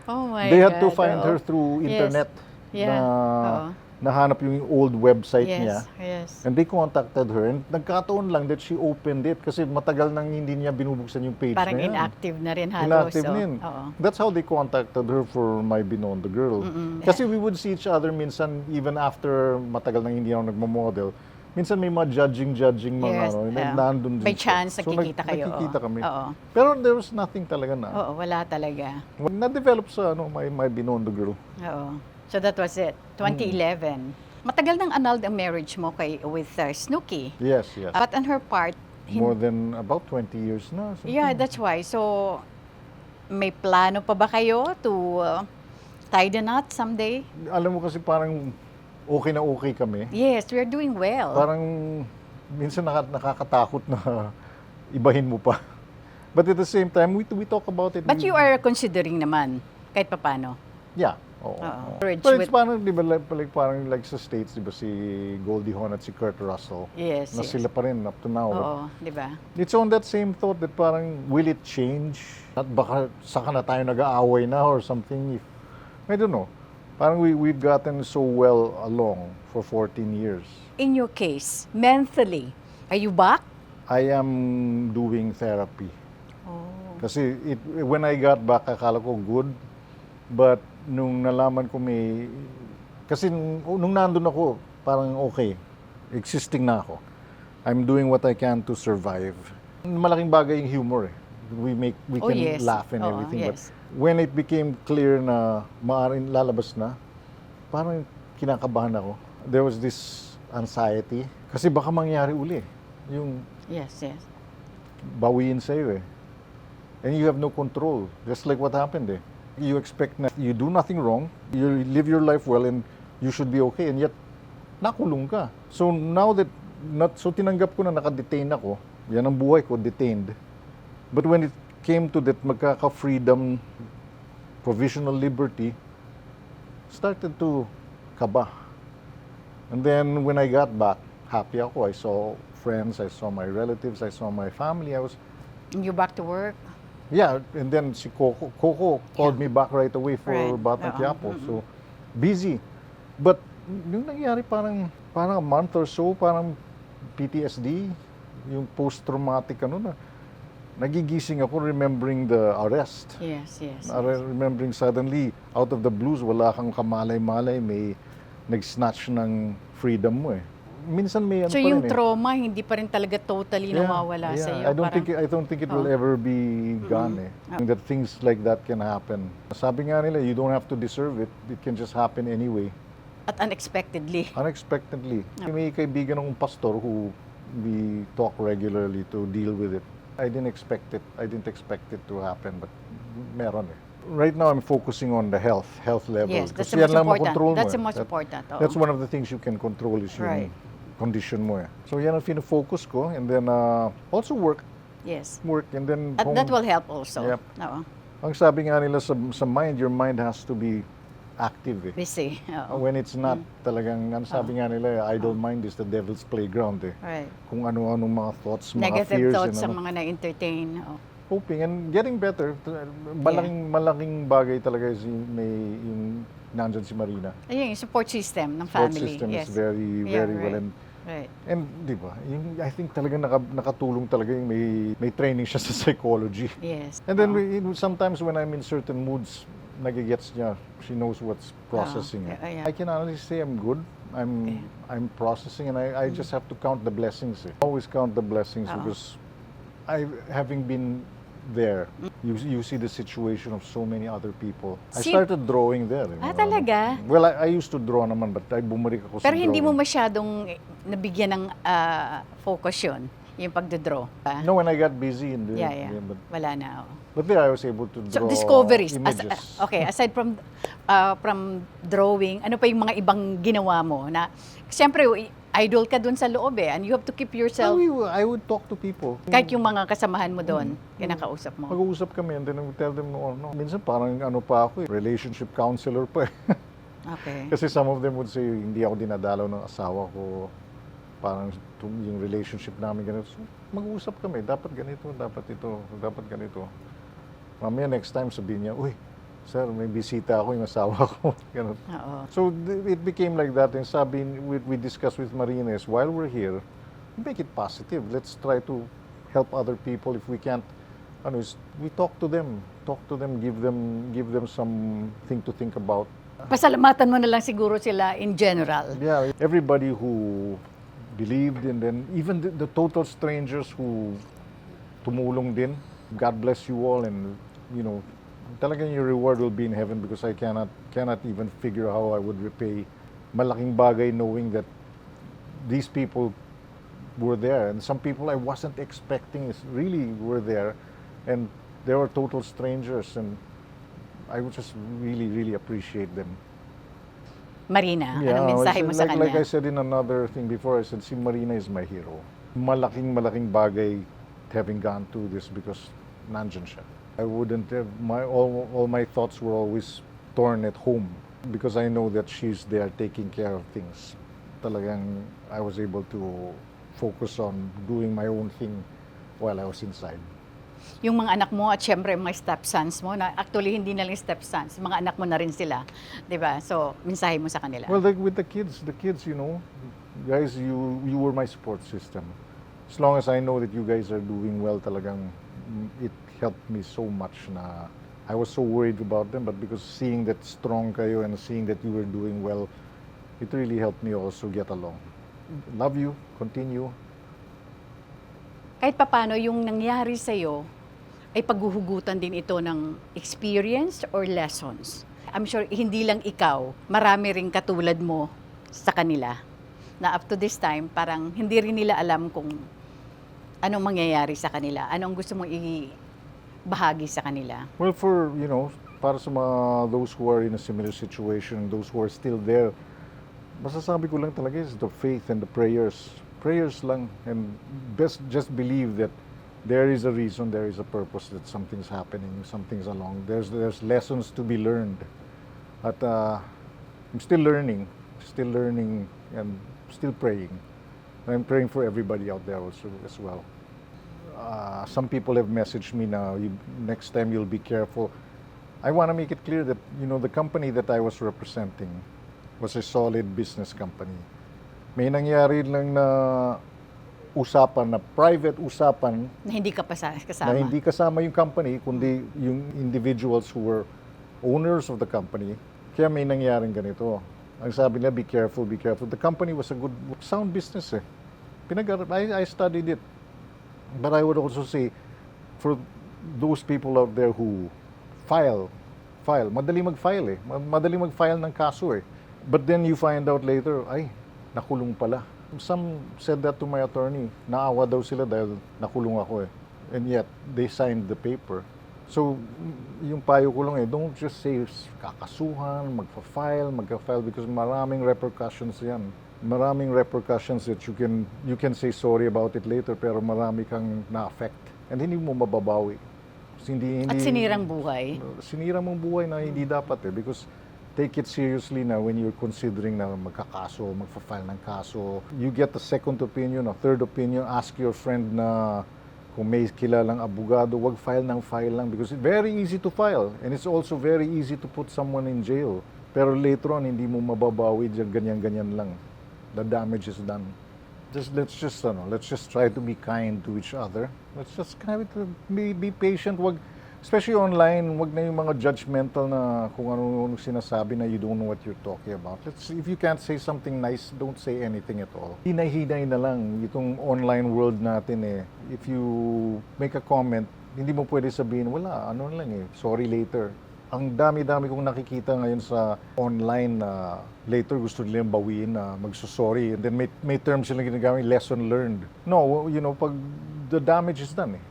Oh my God. They had to find her through internet. Yeah. Nahanap yung old website niya. Yes. And they contacted her. And nagkataon lang that she opened it kasi matagal nang hindi niya binubuksan yung page Parang na yan. inactive na rin halos. Inactive din. That's how they contacted her for My Binondo Girl. Kasi we would see each other minsan even after matagal nang hindi ako nagmamodel. Minsan may mga judging mga nandun din By siya. chance, nakikita kayo. Nakikita kami. Oo. Pero there was nothing talaga na. Oo, wala talaga. Na-develop sa My Binondo Girl. Oo. So that was it, 2011. Matagal nang annulled ang marriage mo with Snooki. Yes. But on her part, More than about 20 years na. yeah, that's why. So, may plano pa ba kayo to tie the knot someday? Alam mo kasi parang okay kami. Yes, we're doing well. Parang minsan nakakatakot na ibahin mo pa. But at the same time, we talk about it. But you are considering naman, kahit papano. Yeah. Oo. Courage But it's with- parang, di ba, parang like sa States, di ba, si Goldie Hawn at si Kurt Russell, Yes, na yes. sila pa rin up to now. Oo, di ba? It's on that same thought that parang, will it change? At baka saka na tayo nag-aaway na or something. I don't know. Parang we've gotten so well along for 14 years. In your case, mentally, are you back? I am doing therapy. Oh. Kasi when I got back, akala ko good. But nung nalaman ko kasi nung nandun ako, parang okay. Existing na ako. I'm doing what I can to survive. Malaking bagay yung humor eh. We Oh, can yes. laugh and Oo, everything. yes. But when it became clear na maaaring lalabas na, parang kinakabahan ako. There was this anxiety. Kasi baka mangyari uli. Yung Yes, yes. bawiin sa'yo eh. And you have no control. Just like what happened eh. You expect na you do nothing wrong, you live your life well, and you should be okay, and yet nakulong ka. So now that, so tinanggap ko na naka-detain ako, yan ang buhay ko, detained. But when it came to that magkaka-freedom, provisional liberty, started to kaba. And then when I got back, happy ako. I saw friends, I saw my relatives, I saw my family. And you back to work? Yeah, and then si Coco called me back right away for Right. Batang Oo. Quiapo. So, busy. But yung nangyari parang a month or so, parang PTSD, yung post-traumatic na, nagigising ako remembering the arrest. Yes, yes. Remembering suddenly, out of the blues, wala kang kamalay-malay, may nag-snatch ng freedom mo eh. Minsan may So pa yung rin eh. trauma, hindi pa rin talaga totally nawawala sa iyo. I don't think it will ever be gone eh. That things like that can happen. Sabi nga nila, you don't have to deserve it. It can just happen anyway. At unexpectedly. Unexpectedly. May kaibigan akong pastor who we talk regularly to deal with it. I didn't expect it to happen, but meron eh. Right now, I'm focusing on the health level. Yes, that's Kasi the yan most lang important. makontrol mo That's eh. the most important. Oo. That's one of the things you can control is yung Right. condition mo eh. So yan ang fino-focus ko, and then also work, Yes. and then That will help also. Yep. Oo. ang sabi nga nila sa mind, your mind has to be active eh. Busy. Oo. When it's not, talagang, ang sabi nga nila, idle mind is the devil's playground eh. Right. Kung ano-anong mga thoughts, mga Negative fears, thoughts and ang mga na-entertain. Oo. hoping and getting better. Malaking bagay talaga is yung nandyan si Marina. Ayun, yung support system ng Support family. system Yes. is very Yeah, well. right. Right. And di ba, I think talaga nakatulong talaga yung may training siya sa psychology. Yes. And then Oo. sometimes when I'm in certain moods, nagigets niya. She knows what's processing it. Yeah. I can honestly say I'm good. I'm processing, and I just have to count the blessings. Always count the blessings because having been there, you see the situation of so many other people. I started drawing there. Talaga? Well, I used to draw naman, but I bumalik ako sa Pero hindi mo drawing. masyadong nabigyan ng focus yun, yung pagdodraw. No, when I got busy. Yeah. Wala na. Oh. But there I was able to draw So discoveries. images. Okay, aside from drawing, ano pa yung mga ibang ginawa mo na siyempre idol ka dun sa loob eh, and you have to keep yourself, I would talk to people. kahit yung mga kasamahan mo doon, kinakausap mo. Mag-uusap kami and then I would tell them, no. Minsan parang pa ako relationship counselor pa eh. Okay. Kasi some of them would say, hindi ako dinadalaw ng asawa ko. Parang yung relationship namin ganito. So, mag-uusap kami, dapat ganito, dapat ito, dapat ganito. Mamaya next time sabihin niya, uy, sir, may bisita ako yung asawa ko. Ganun. Oo. So it became like that. And sabi, we discussed with Marina is, while we're here, make it positive. Let's try to help other people. If we can't, we talk to them, give them something to think about. Pasalamatan mo na lang siguro sila in general. Yeah, everybody who believed, and then even the total strangers who tumulong din. God bless you all, and talagang your reward will be in heaven because I cannot even figure how I would repay. Malaking bagay knowing that these people were there, and some people I wasn't expecting really were there, and They were total strangers, and I would just really, really appreciate them. Marina, anong mensahe mo sa kanya? Like I said in another thing before, I said, si Marina is my hero. Malaking bagay having gone through this because nandyan siya. I wouldn't have, all my thoughts were always torn at home because I know that she's there taking care of things. Talagang I was able to focus on doing my own thing while I was inside. Yung mga anak mo at syempre mga stepsons mo, na actually hindi na lang stepsons, mga anak mo na rin sila, di ba? So, mensahe mo sa kanila. Well, with the kids, you know, guys, you were my support system. As long as I know that you guys are doing well, talagang it helped me so much na I was so worried about them, but because seeing that strong kayo and seeing that you were doing well, it really helped me also get along. Love you, continue. Kahit papano yung nangyari sa'yo, ay paghuhugutan din ito ng experience or lessons. I'm sure hindi lang ikaw, marami ring katulad mo sa kanila na up to this time, parang hindi rin nila alam kung anong mangyayari sa kanila, anong gusto mong ibahagi sa kanila. Well, para sa mga those who are in a similar situation, those who are still there, masasabi ko lang talaga is the faith and the prayers. Prayers lang, and just believe that there is a reason, there is a purpose, that something's happening, something's along. There's lessons to be learned. At I'm still learning and still praying. I'm praying for everybody out there also as well. Some people have messaged me now, next time you'll be careful. I want to make it clear that, the company that I was representing was a solid business company. May nangyari lang na usapan, na private usapan, Na hindi ka kasama. na hindi kasama yung company, kundi yung individuals who were owners of the company. Kaya may nangyaring ganito. Ang sabi nila, be careful, be careful. The company was a good, sound business eh. I studied it. But I would also say, for those people out there who file, madali mag-file eh. Madali mag-file ng kaso eh. But then you find out later, ay, nakulong pala. Some said that to my attorney. Naawa daw sila dahil nakulong ako eh. And yet, they signed the paper. So, yung payo ko lang eh, don't just say kakasuhan, magpa-file, because maraming repercussions yan. Maraming repercussions that you can say sorry about it later, pero marami kang na-affect. And hindi mo mababawi. At sinirang buhay. Sinirang mong buhay na hindi dapat eh, because take it seriously na when you're considering na magkakaso, magpa-file ng kaso. You get a second opinion, a third opinion, ask your friend na kung may kilalang abogado, wag file lang because it's very easy to file and it's also very easy to put someone in jail. Pero later on, hindi mo mababawi dyan, ganyan-ganyan lang. The damage is done. Let's just try to be kind to each other. Let's just be patient. Especially online, wag na yung mga judgmental na kung ano sinasabi na you don't know what you're talking about. If you can't say something nice, don't say anything at all. Hinay-hinay na lang itong online world natin eh. If you make a comment, hindi mo pwede sabihin, wala, sorry later. Ang dami-dami kong nakikita ngayon sa online na later gusto nilang bawiin na magsusorry. And then may terms silang ginagamit, lesson learned. No, pag the damage is done eh.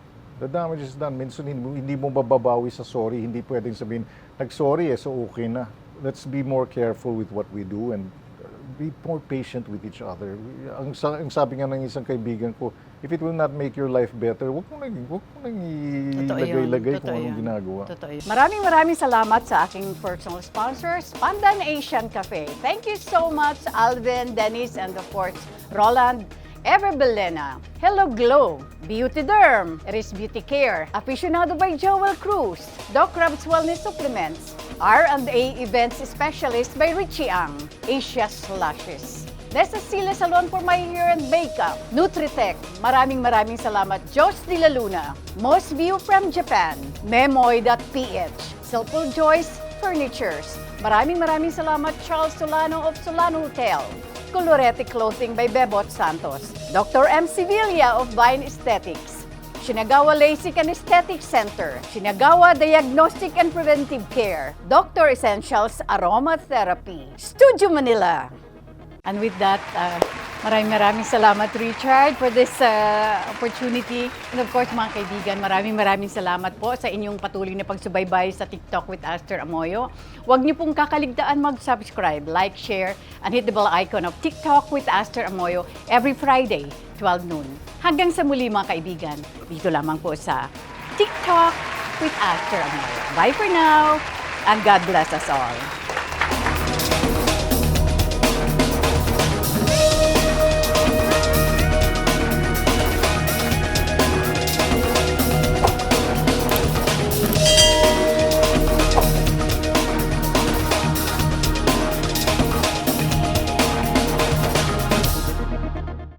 The damage is done. Minsan hindi mo bababawi sa sorry. Hindi pwedeng sabihin, nag-sorry so okay na. Let's be more careful with what we do and be more patient with each other. Ang sabi nga ng isang kaibigan ko, if it will not make your life better, wag mo nang ilagay kung anong ginagawa. Maraming salamat sa aking personal sponsors, Pandan Asian Cafe. Thank you so much, Alvin, Dennis, and of course, Roland. Ever Belena, Hello Glow, Beauty Derm, Eris Beauty Care, Aficionado by Joel Cruz, Doc Rob's Wellness Supplements, R&A Events Specialist by Richie Ang, Asia Slashes, Desacilla Salon for My Hair and Makeup, Nutritech, maraming salamat, Jos de la Luna, Most View from Japan, Memoy.ph, Silpul Joyce Furnitures, maraming salamat, Charles Solano of Solano Hotel, Colorete Clothing by Bebot Santos, Dr. M. Sevilla of Vine Aesthetics, Shinagawa LASIK and Aesthetic Center, Shinagawa Diagnostic and Preventive Care, Dr. Essentials Aromatherapy, Studio Manila. And with that, Maraming salamat, Richard, for this opportunity. And of course, mga kaibigan, maraming salamat po sa inyong patuloy na pagsubaybay sa TikTok with Aster Amoyo. Huwag niyo pong kakaligtaan mag-subscribe, like, share, and hit the bell icon of TikTok with Aster Amoyo every Friday, 12 noon. Hanggang sa muli, mga kaibigan, dito lamang po sa TikTok with Aster Amoyo. Bye for now, and God bless us all.